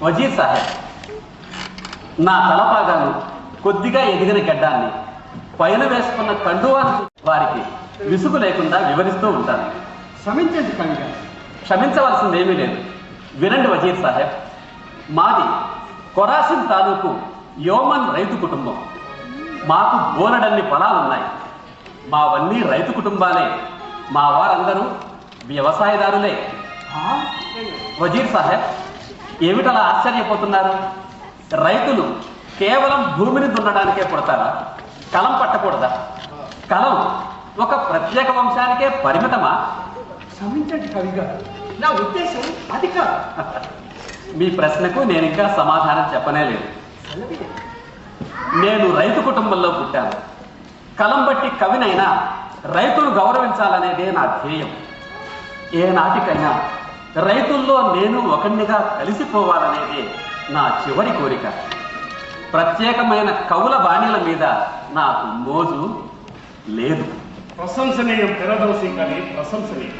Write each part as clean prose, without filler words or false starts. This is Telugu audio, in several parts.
వజీర్ సాహెబ్, నా తలపాగాను కొద్దిగా ఎదిగిన గడ్డాన్ని పైన వేసుకున్న కండువాను వారికి విసుగు లేకుండా వివరిస్తూ ఉంటాను. క్షమించండి కవిగా. క్షమించవలసిందేమీ లేదు. వినండి వజీర్ సాహెబ్, మాది కొరాసిన్ తాలూకు యోమన్ రైతు కుటుంబం. మాకు బోలెడన్ని పొలాలున్నాయి. మావన్నీ రైతు కుటుంబాలే. మా వారందరూ వ్యవసాయదారులే. వజీర్ సాహెబ్, ఏమిటలా ఆశ్చర్యపోతున్నారు? రైతులు కేవలం భూమిని దున్నడానికే పుడతారా? కలం పట్టకూడదా? కలం ఒక ప్రత్యేక వంశానికే పరిమితమా? క్షమించండి కవిగా, నా ఉద్దేశం అది కాదు. మీ ప్రశ్నకు నేను ఇంకా సమాధానం చెప్పనే లేదు. నేను రైతు కుటుంబంలో పుట్టాను. కలం బట్టి కవినైనా రైతును గౌరవించాలనేదే నా ధ్యేయం. ఏనాటికైనా రైతుల్లో నేను ఒకనిగా కలిసిపోవాలనేదే నా చివరి కోరిక. ప్రత్యేకమైన కవుల బాణీల మీద నాకు మోజు లేదు. ప్రశంసనీయం తెరదోసి కానీ ప్రశంసనీయం.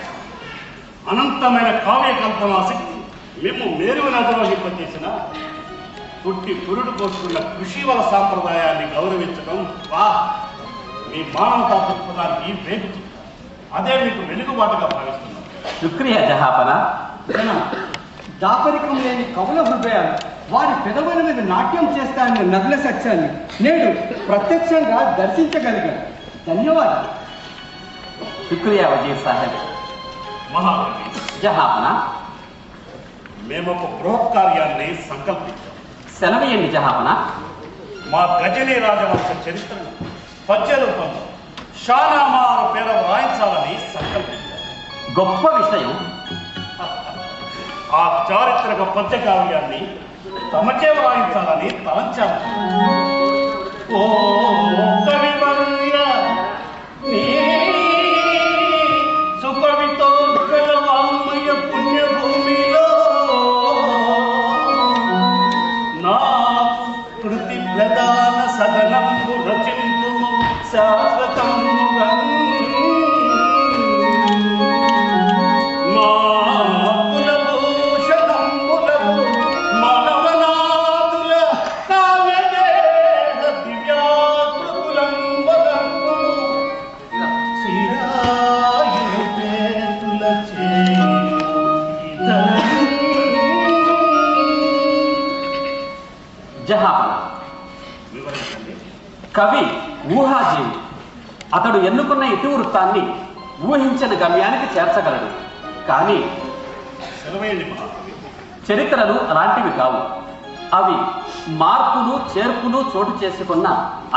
అనంతమైన కావ్య కల్పనాశక్తి మేము మేరువిన అధిరోహింపజేసిన పుట్టి పురుడు పోసుకున్న కృషివల సాంప్రదాయాన్ని గౌరవించడం వా మీ మానవతా దృక్పథానికి వేగుతుంది. అదే మీకు వెలుగుబాటుగా భావిస్తున్నాం. శుక్రియా జహాపన. దాపరికం లేని కవుల హృదయాలు వారి పెదవుల మీద నాట్యం చేస్తానన్న నగ్న సత్యాన్ని నేడు ప్రత్యక్షంగా దర్శించగలిగాను. ధన్యవాదాలు. శుక్రియా వజీర్ సాహెబ్. మహాకవి జహాపన, మేము ఒక బృహత్ కార్యాన్ని సంకల్పించాం. సెలవేయండి జహాపన. మా గజనీ రాజవంశ చరిత్రను పద్య రూపంలో షానామాల పేర వ్రాయించాలని సంకల్పించాం. గొప్ప విషయం. ఆ చారిత్రక పద్య కావ్యాన్ని తమచే వ్రాయించాలని తలంచాము. ఓ కవివర్య, నీ సుకవితో వాంగ్మయ పుణ్యభూమిలో నా కృతి ప్రధాన సదనంబు రచింపు శాశ్వతముగా జహాపన, కవి ఊహాజీవి. అతడు ఎన్నుకున్న ఇతివృత్తాన్ని ఊహించిన గమ్యానికి చేర్చగలడు. కానీ చరిత్రలు అలాంటివి కావు. అవి మార్పులు చేర్పులు చోటు చేసుకున్న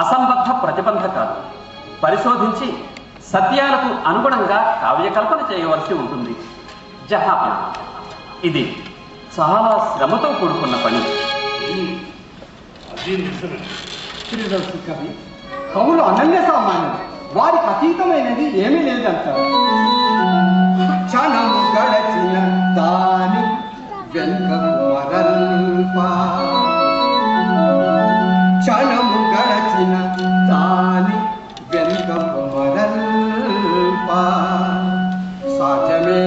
అసంబద్ధ ప్రతిబంధకాలు. పరిశోధించి సత్యాలకు అనుగుణంగా కావ్యకల్పన చేయవలసి ఉంటుంది. జహాపన, ఇది చాలా శ్రమతో కూడుకున్న పని. శ్రీరసు కవి, కవులు అనన్య సామాన్యులు. వారికి అతీతమైనది ఏమీ లేదంటారు. క్షణము గడచిన దాని వెనుకకు మరల్ప, క్షణము గడచిన దాని వెనుకకు మరల్ప, సాధ్యమే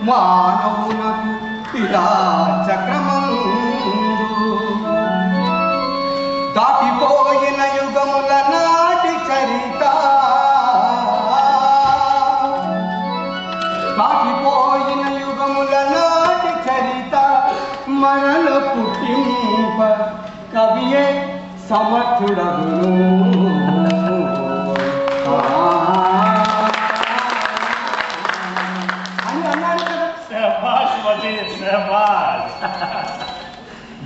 మానవునకు ఇలా చక్రమందు దాటిపోయిన యుగముల నాటి చరిత, దాటిపోయిన యుగముల నాటి చరిత మరల పుట్టింప కవియే సమర్థుడగును. అని అన్నాడు కదా.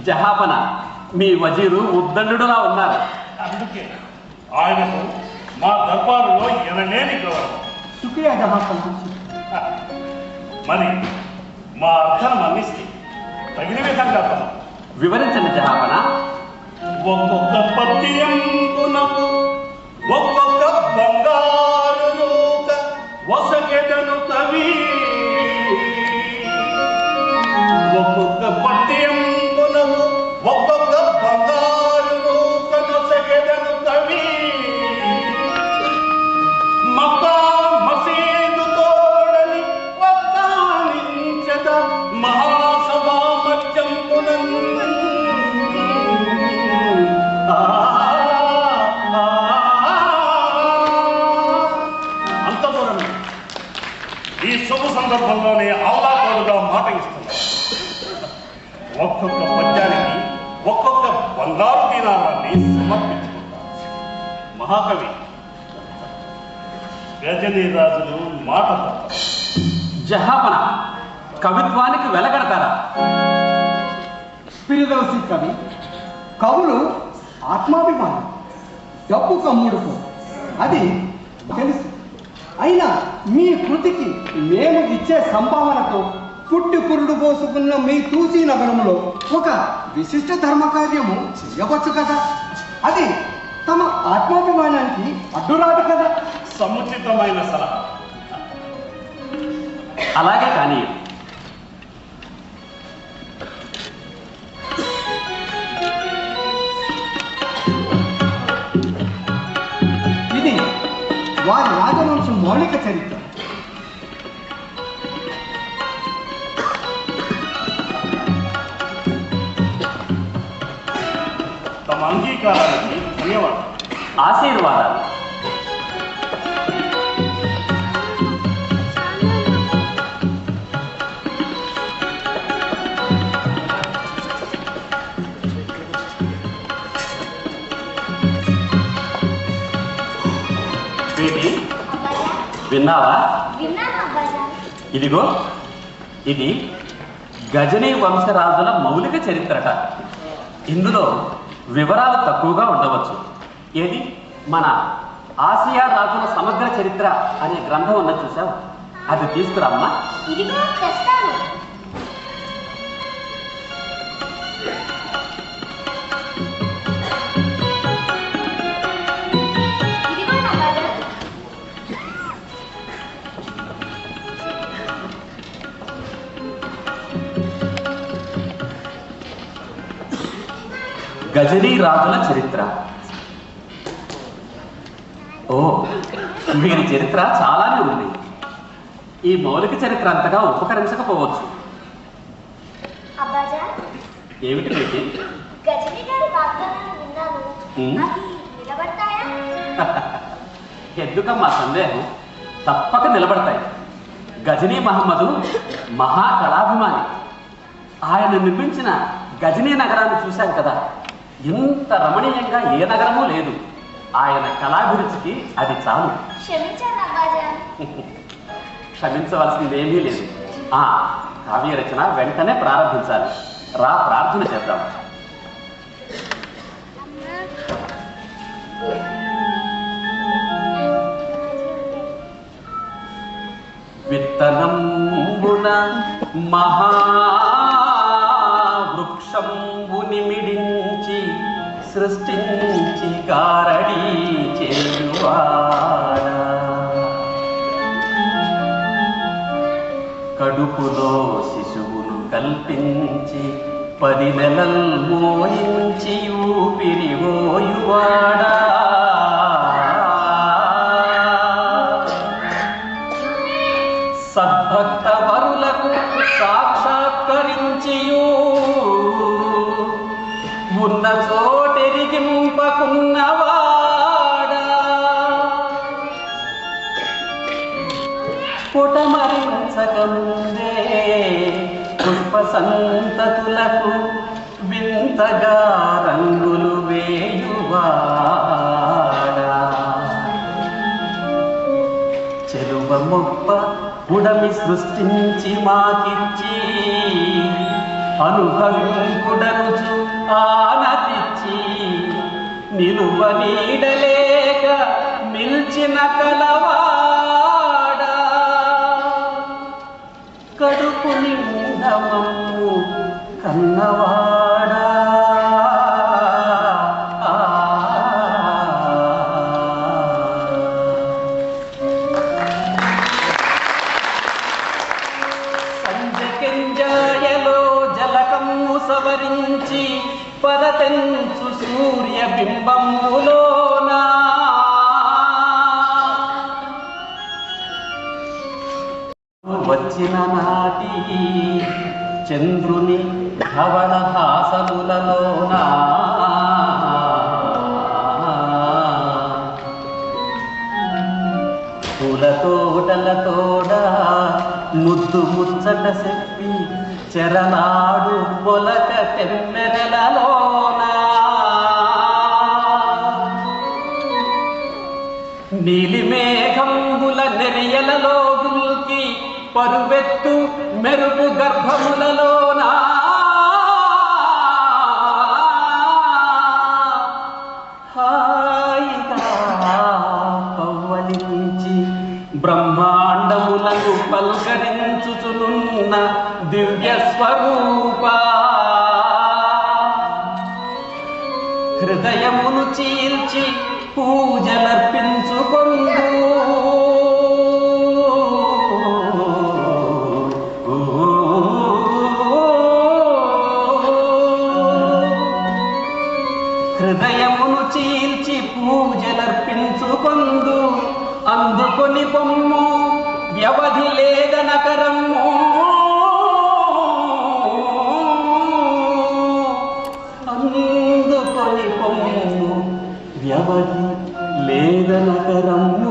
జహాపన, మీ వజీరు ఉద్దండులా ఉన్నారు. అందుకే ఆయనకు మా దర్బారులో ఎనలేని గౌరవం. శుక్రియా జహాపన. మరి మా అర్థం అందిస్తే తగిన విధంగా పదం వివరించండి జహాపన. ఒక్కొక్క పద్యంబునకు ఒక్కొక్క బంగారు నూక వసగెదను కవి, ఒక్కొక్క పద్యంబునకు ఒక్కొక్క బంగారు నూక వసగెదను కవి, మక్కా మసీదు తోడని వక్కాని సందర్భంలోనే ఆహ్లాదోడుగా మాట ఇస్తున్నారు. ఒక్కొక్క పద్యానికి ఒక్కొక్క బంగారు దీనారాన్ని సమర్పించుకుంటారు. మహాకవి గజనీ రాజులు మాట తప్ప జహాపన కవిత్వానికి వెలగడతారా? స్పిరిదోసి కవి కవులు ఆత్మాభిమానం, డబ్బు కమ్ముడుకో, అది తెలుసు. అయినా మీ కృతికి మేము ఇచ్చే సంభావనతో పుట్టి పురుడు పోసుకున్న మీ తూసీ నగరంలో ఒక విశిష్ట ధర్మకార్యము చేయవచ్చు కదా. అది తమ ఆత్మాభిమానానికి అడ్డురాదు కదా. సముచితమైన సలహా. అలాగే కానీ ఇది వారి రాజవంశం మౌలిక చరిత్ర. తమ అంగీకారానికి ధన్యవాదాలు. ఆశీర్వాదాలు. విన్నావా? ఇదిగో ఇది గజనీ వంశరాజుల మౌలిక చరిత్రట. ఇందులో వివరాలు తక్కువగా ఉండవచ్చు. ఏది మన ఆసియా రాజుల సమగ్ర చరిత్ర అనే గ్రంథం ఉన్నది చూసావు? అది తీసుకురామ్మా. గజనీ రాజుల చరిత్ర. ఓ, వీరి చరిత్ర చాలానే ఉంది. ఈ మౌలిక చరిత్ర అంతగా ఉపకరించకపోవచ్చు. ఏమిటి మీకు? ఎందుకమ్మా సందేహం? తప్పక నిలబడతాయి. గజనీ మహమ్మదు మహాకళాభిమాని. ఆయన నిర్మించిన గజనీ నగరాన్ని చూశాం కదా. ఇంత రమణీయంగా ఏ నగరమూ లేదు. ఆయన కళాభిరుచికి అది చాలు. క్షమించవలసిందేమీ లేదు. కావ్య రచన వెంటనే ప్రారంభించాలి. రా, ప్రార్థన చేద్దాం. విత్తనంబున మహావృక్షంబుని మిడించి సృష్టించి కారడీ చేయువాడా, కడుపులో శిశువును కల్పించి 10 నెలలు మోయించి ఊపిరివోయువాడా, సద్భక్త వరులకు సాక్షాత్కరించియు ఉన్న చోటెరిగింపకున్నవాడా, పుటమరించకముందే పుష్ప సంతతులకు వింతగా రంగులు వేయువాడా, చెలువ మొప్ప ఉడమి సృష్టించి మాకిచ్చి అనుభవింపుడనుచు ఆనతిచ్చి నిలువ నీడలేక నిల్చిన కలవాడా, కడుపు నిండమమ్ము కన్నవాడా, సవరించి పరతెంచు సూర్య బింబములోనా వచ్చిన నాటి చంద్రుని ధవళ హాసములలోనా పూల తోటల తోడా ముద్దు ముచ్చట చెప్పి చెరనాడు పొలక తెమ్మెరలలోనా నీలి మేఘంబుల నెరియలలో దుల్కి పరువెత్తు మెరుపు గర్భములలోనా హాయిగా పవ్వలించి బ్రహ్మాండములను పల్కరించుచునున్న దివ్య స్వరూప హృదయమును చీల్చి పూజలర్పించుకొందు హృదయమును చీల్చి పూజలర్పించుకొందు అందుకొని పొమ్ము వ్యవధి లేదనకరము అందుకొని పొమ్ము వ్యవధి లేదనకరము